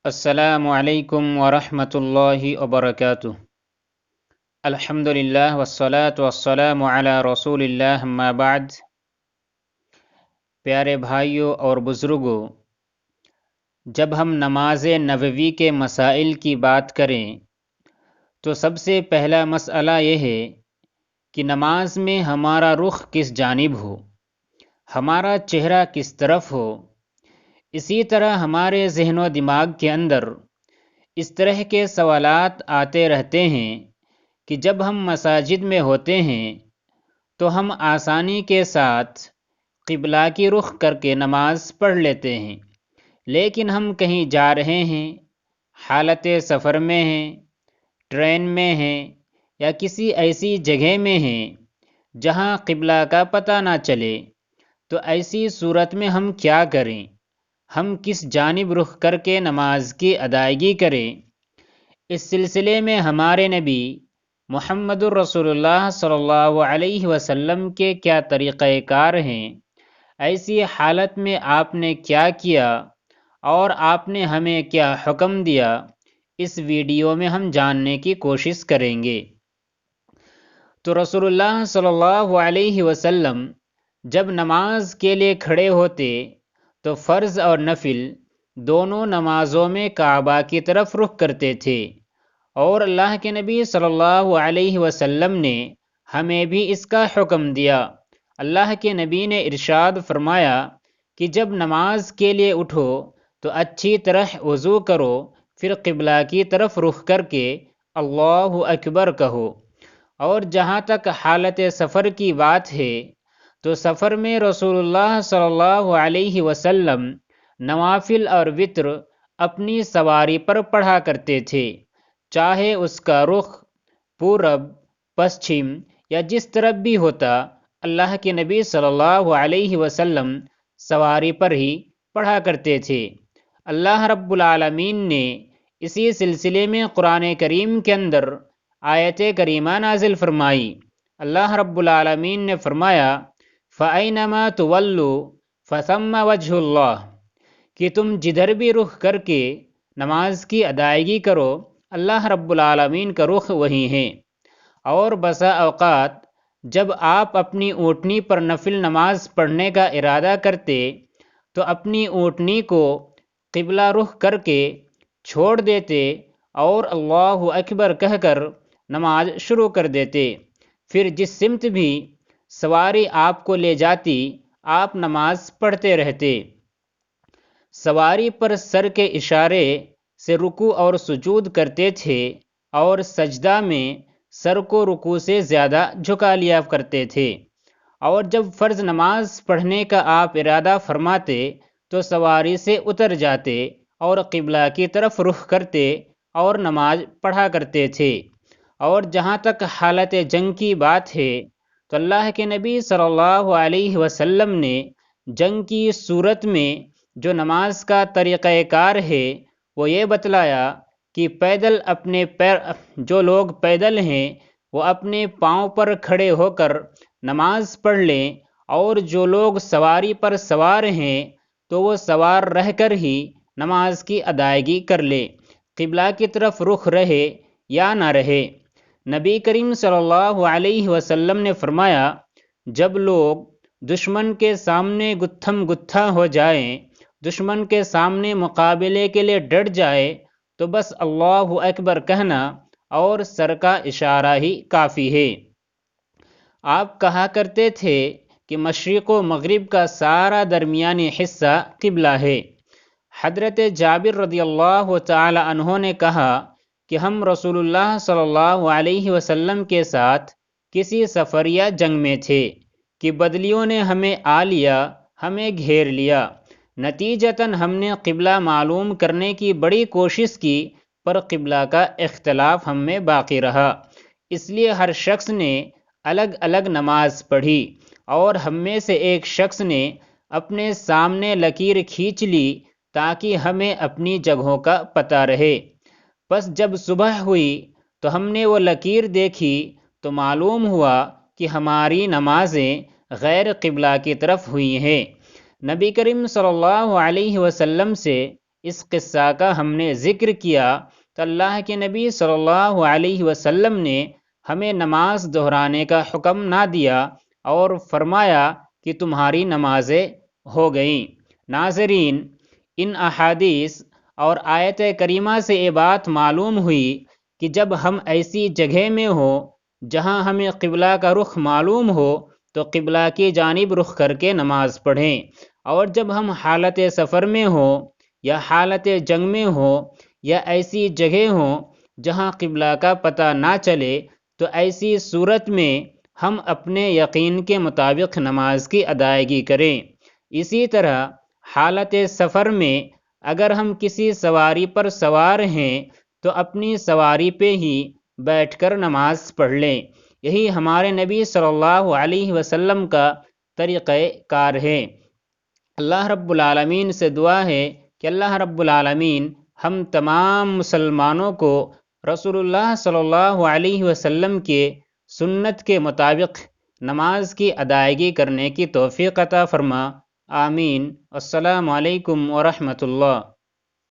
السلام علیکم ورحمۃ اللہ وبرکاتہ۔ الحمدللہ والصلاة والسلام علی رسول اللہ، اما بعد۔ پیارے بھائیوں اور بزرگوں، جب ہم نماز نبوی کے مسائل کی بات کریں تو سب سے پہلا مسئلہ یہ ہے کہ نماز میں ہمارا رخ کس جانب ہو، ہمارا چہرہ کس طرف ہو۔ اسی طرح ہمارے ذہن و دماغ کے اندر اس طرح کے سوالات آتے رہتے ہیں کہ جب ہم مساجد میں ہوتے ہیں تو ہم آسانی کے ساتھ قبلہ کی رخ کر کے نماز پڑھ لیتے ہیں، لیکن ہم کہیں جا رہے ہیں، حالت سفر میں ہیں، ٹرین میں ہیں یا کسی ایسی جگہ میں ہیں جہاں قبلہ کا پتہ نہ چلے، تو ایسی صورت میں ہم کیا کریں؟ ہم کس جانب رخ کر کے نماز کی ادائیگی کریں؟ اس سلسلے میں ہمارے نبی محمد الرسول اللہ صلی اللہ علیہ وسلم کے کیا طریقہ کار ہیں؟ ایسی حالت میں آپ نے کیا کیا اور آپ نے ہمیں کیا حکم دیا؟ اس ویڈیو میں ہم جاننے کی کوشش کریں گے۔ تو رسول اللہ صلی اللہ علیہ وسلم جب نماز کے لیے کھڑے ہوتے تو فرض اور نفل دونوں نمازوں میں کعبہ کی طرف رخ کرتے تھے، اور اللہ کے نبی صلی اللہ علیہ وسلم نے ہمیں بھی اس کا حکم دیا۔ اللہ کے نبی نے ارشاد فرمایا کہ جب نماز کے لیے اٹھو تو اچھی طرح وضو کرو، پھر قبلہ کی طرف رخ کر کے اللہ اکبر کہو۔ اور جہاں تک حالت سفر کی بات ہے تو سفر میں رسول اللہ صلی اللہ علیہ وسلم نوافل اور وتر اپنی سواری پر پڑھا کرتے تھے، چاہے اس کا رخ پورب، پچھم یا جس طرف بھی ہوتا، اللہ کے نبی صلی اللہ علیہ وسلم سواری پر ہی پڑھا کرتے تھے۔ اللہ رب العالمین نے اسی سلسلے میں قرآن کریم کے اندر آیت کریمہ نازل فرمائی۔ اللہ رب العالمین نے فرمایا فَأَيْنَمَا تُوَلُّوا فَثَمَّ وَجْهُ اللَّهِ، کہ تم جدھر بھی رخ کر کے نماز کی ادائیگی کرو، اللہ رب العالمین کا رخ وہی ہے۔ اور بسا اوقات جب آپ اپنی اونٹنی پر نفل نماز پڑھنے کا ارادہ کرتے تو اپنی اونٹنی کو قبلہ رخ کر کے چھوڑ دیتے اور اللہ اکبر کہہ کر نماز شروع کر دیتے، پھر جس سمت بھی سواری آپ کو لے جاتی آپ نماز پڑھتے رہتے۔ سواری پر سر کے اشارے سے رکوع اور سجود کرتے تھے، اور سجدہ میں سر کو رکوع سے زیادہ جھکا لیا کرتے تھے۔ اور جب فرض نماز پڑھنے کا آپ ارادہ فرماتے تو سواری سے اتر جاتے اور قبلہ کی طرف رخ کرتے اور نماز پڑھا کرتے تھے۔ اور جہاں تک حالت جنگ کی بات ہے تو اللہ کے نبی صلی اللہ علیہ وسلم نے جنگ کی صورت میں جو نماز کا طریقہ کار ہے وہ یہ بتلایا کہ پیدل اپنے جو لوگ پیدل ہیں وہ اپنے پاؤں پر کھڑے ہو کر نماز پڑھ لیں، اور جو لوگ سواری پر سوار ہیں تو وہ سوار رہ کر ہی نماز کی ادائیگی کر لے، قبلہ کی طرف رخ رہے یا نہ رہے۔ نبی کریم صلی اللہ علیہ وسلم نے فرمایا جب لوگ دشمن کے سامنے گتھم گتھا ہو جائیں، دشمن کے سامنے مقابلے کے لیے ڈٹ جائے تو بس اللہ اکبر کہنا اور سر کا اشارہ ہی کافی ہے۔ آپ کہا کرتے تھے کہ مشرق و مغرب کا سارا درمیانی حصہ قبلہ ہے۔ حضرت جابر رضی اللہ تعالی عنہ نے کہا کہ ہم رسول اللہ صلی اللہ علیہ وسلم کے ساتھ کسی سفر یا جنگ میں تھے کہ بدلیوں نے ہمیں آ لیا، ہمیں گھیر لیا۔ نتیجتاً ہم نے قبلہ معلوم کرنے کی بڑی کوشش کی، پر قبلہ کا اختلاف ہم میں باقی رہا، اس لیے ہر شخص نے الگ الگ نماز پڑھی، اور ہم میں سے ایک شخص نے اپنے سامنے لکیر کھینچ لی تاکہ ہمیں اپنی جگہوں کا پتہ رہے۔ پس جب صبح ہوئی تو ہم نے وہ لکیر دیکھی تو معلوم ہوا کہ ہماری نمازیں غیر قبلہ کی طرف ہوئی ہیں۔ نبی کریم صلی اللہ علیہ وسلم سے اس قصہ کا ہم نے ذکر کیا تو اللہ کے نبی صلی اللہ علیہ وسلم نے ہمیں نماز دہرانے کا حکم نہ دیا اور فرمایا کہ تمہاری نمازیں ہو گئیں۔ ناظرین، ان احادیث اور آیت کریمہ سے یہ بات معلوم ہوئی کہ جب ہم ایسی جگہ میں ہو جہاں ہمیں قبلہ کا رخ معلوم ہو تو قبلہ کی جانب رخ کر کے نماز پڑھیں، اور جب ہم حالت سفر میں ہو یا حالت جنگ میں ہو یا ایسی جگہ ہو جہاں قبلہ کا پتہ نہ چلے تو ایسی صورت میں ہم اپنے یقین کے مطابق نماز کی ادائیگی کریں۔ اسی طرح حالت سفر میں اگر ہم کسی سواری پر سوار ہیں تو اپنی سواری پہ ہی بیٹھ کر نماز پڑھ لیں۔ یہی ہمارے نبی صلی اللہ علیہ وسلم کا طریقہ کار ہے۔ اللہ رب العالمین سے دعا ہے کہ اللہ رب العالمین ہم تمام مسلمانوں کو رسول اللہ صلی اللہ علیہ وسلم کے سنت کے مطابق نماز کی ادائیگی کرنے کی توفیق عطا فرما۔ آمین۔ السلام علیکم ورحمۃ اللہ۔